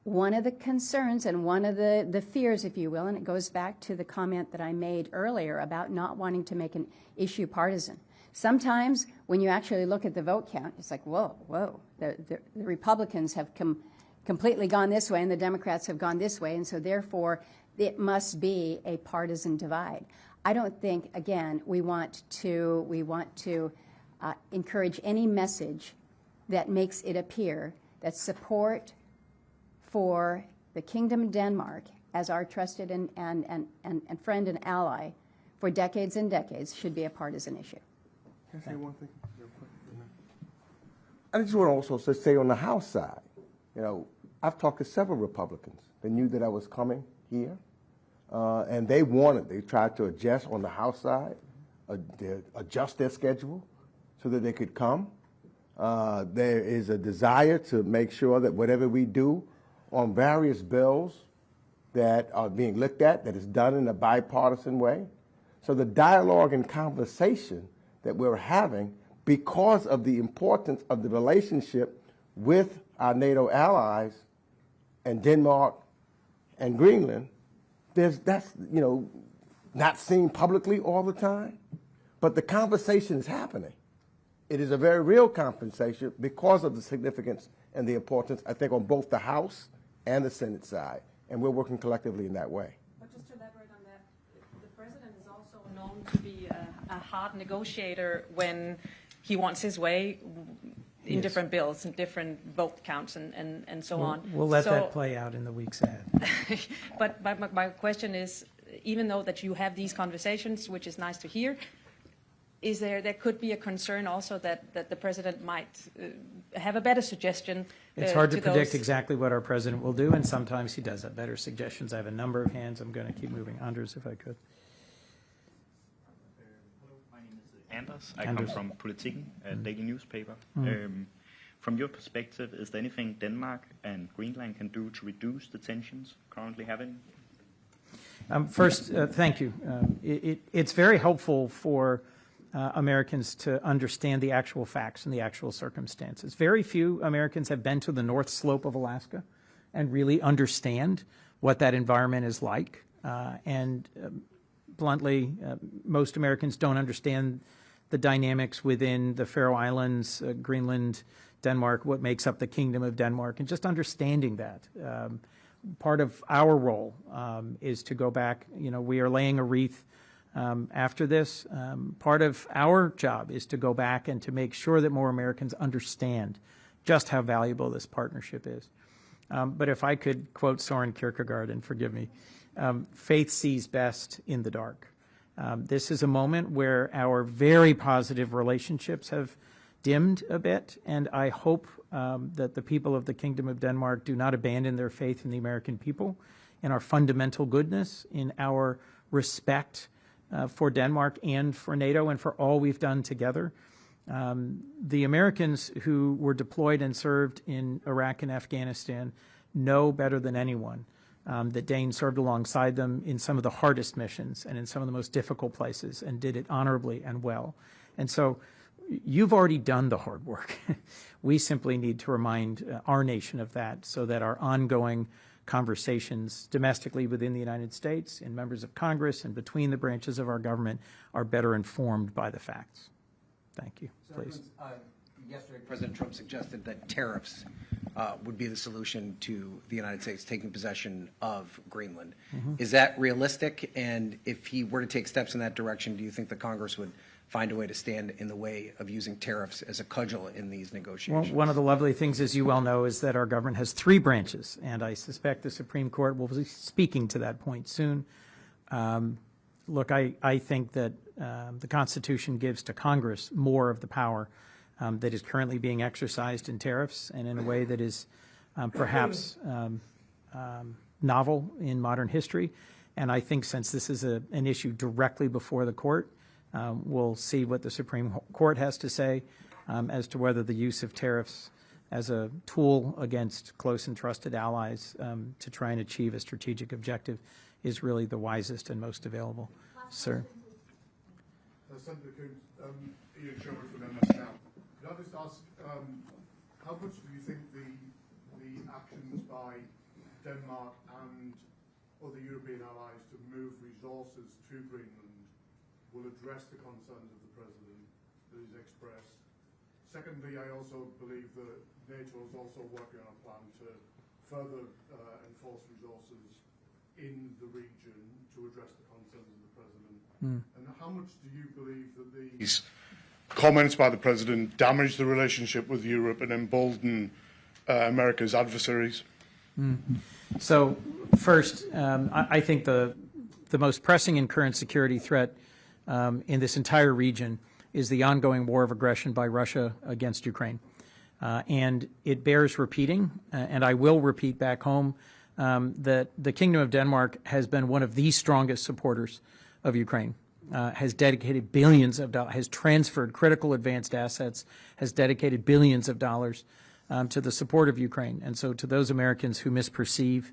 [SPEAKER 2] One of the concerns and one of the fears, if you will, and it goes back to the comment that I made earlier about not wanting to make an issue partisan. Sometimes when you actually look at the vote count, it's like, whoa, the Republicans have completely gone this way and the Democrats have gone this way, and so therefore it must be a partisan divide. I don't think, again, we want to encourage any message that makes it appear that support for the Kingdom of Denmark as our trusted and friend and ally for decades and decades should be a partisan issue.
[SPEAKER 12] Can I say one thing real quick? I just want to also say on the House side, you know, I've talked to several Republicans. They knew that I was coming here, and they tried to adjust on the House side, adjust their schedule so that they could come. There is a desire to make sure that whatever we do on various bills that are being looked at, that is done in a bipartisan way. So the dialogue and conversation that we're having, because of the importance of the relationship with our NATO allies and Denmark and Greenland, that's not seen publicly all the time, but the conversation is happening. It is a very real conversation because of the significance and the importance, I think, on both the House and the Senate side, and we're working collectively in that way.
[SPEAKER 4] But just to elaborate on that, the President is also known to be a hard negotiator when he wants his way in different bills and different vote counts and so on.
[SPEAKER 8] We'll let that play out in the weeks ahead.
[SPEAKER 4] But my question is, even though that you have these conversations, which is nice to hear, there could be a concern also that the President might have a better suggestion.
[SPEAKER 8] It's hard to predict exactly what our President will do, and sometimes he does have better suggestions. I have a number of hands. I'm going to keep moving. Anders, if I could.
[SPEAKER 13] Hello, my name is Anders. I come from Politiken, a daily newspaper. From your perspective, is there anything Denmark and Greenland can do to reduce the tensions currently having?
[SPEAKER 8] First, thank you. It's very helpful for Americans to understand the actual facts and the actual circumstances. Very few Americans have been to the North Slope of Alaska and really understand what that environment is like. Bluntly, most Americans don't understand the dynamics within the Faroe Islands, Greenland, Denmark, what makes up the Kingdom of Denmark, and just understanding that. Part of our role is to go back. We are laying a wreath after this. Part of our job is to go back and to make sure that more Americans understand just how valuable this partnership is. But if I could quote Soren Kierkegaard, and forgive me, faith sees best in the dark. This is a moment where our very positive relationships have dimmed a bit, and I hope that the people of the Kingdom of Denmark do not abandon their faith in the American people, in our fundamental goodness, in our respect for Denmark and for NATO and for all we've done together. The Americans who were deployed and served in Iraq and Afghanistan know better than anyone that Danes served alongside them in some of the hardest missions and in some of the most difficult places and did it honorably and well. And so you've already done the hard work. We simply need to remind our nation of that so that our ongoing conversations domestically within the United States, in members of Congress, and between the branches of our government are better informed by the facts. Thank you. Please.
[SPEAKER 14] Yesterday, President Trump suggested that tariffs would be the solution to the United States taking possession of Greenland. Is that realistic? And if he were to take steps in that direction, do you think the Congress would find a way to stand in the way of using tariffs as a cudgel in these negotiations?
[SPEAKER 8] Well, one of the lovely things, as you well know, is that our government has 3 branches, and I suspect the Supreme Court will be speaking to that point soon. Look, I think that the Constitution gives to Congress more of the power that is currently being exercised in tariffs, and in a way that is perhaps novel in modern history. And I think since this is an issue directly before the court, we'll see what the Supreme Court has to say as to whether the use of tariffs as a tool against close and trusted allies to try and achieve a strategic objective is really the wisest and most available. Sir.
[SPEAKER 15] Senator Coons, Ian Sherwood from MS Now. Could I just ask, how much do you think the actions by Denmark and other European allies to move resources to Greenland will address the concerns of the President that he's expressed? Secondly, I also believe that NATO is also working on a plan to further enforce resources in the region to address the concerns of the President. And how much do you believe that these comments by the President damage the relationship with Europe and embolden America's adversaries?
[SPEAKER 8] So first, I think the most pressing and current security threat in this entire region is the ongoing war of aggression by Russia against Ukraine. And it bears repeating, and I will repeat back home, that the Kingdom of Denmark has been one of the strongest supporters of Ukraine, has dedicated billions of dollars, has transferred critical advanced assets, has dedicated billions of dollars to the support of Ukraine. And so to those Americans who misperceive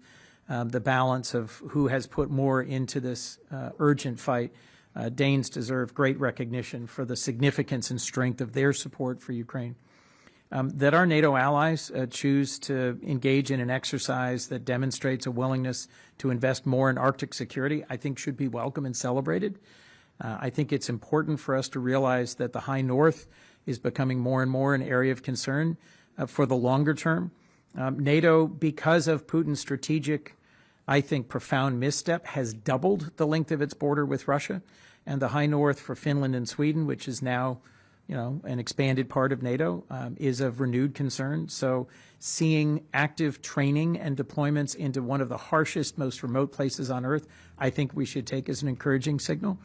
[SPEAKER 8] the balance of who has put more into this urgent fight, Danes deserve great recognition for the significance and strength of their support for Ukraine. That our NATO allies choose to engage in an exercise that demonstrates a willingness to invest more in Arctic security, I think should be welcome and celebrated. I think it's important for us to realize that the High North is becoming more and more an area of concern for the longer term. NATO, because of Putin's strategic, I think, profound misstep, has doubled the length of its border with Russia, and the High North for Finland and Sweden, which is now an expanded part of NATO, is of renewed concern. So seeing active training and deployments into one of the harshest, most remote places on Earth, I think we should take as an encouraging signal.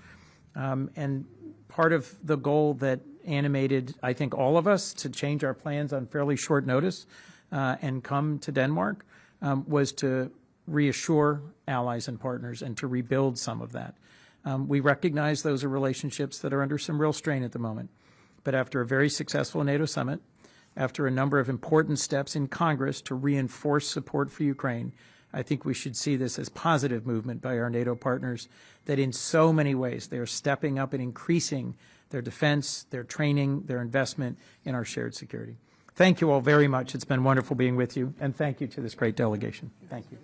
[SPEAKER 8] And part of the goal that animated, I think, all of us to change our plans on fairly short notice and come to Denmark was to reassure allies and partners and to rebuild some of that. We recognize those are relationships that are under some real strain at the moment. But after a very successful NATO summit, after a number of important steps in Congress to reinforce support for Ukraine, I think we should see this as positive movement by our NATO partners, that in so many ways they are stepping up and increasing their defense, their training, their investment in our shared security. Thank you all very much. It's been wonderful being with you, and thank you to this great delegation. Thank you.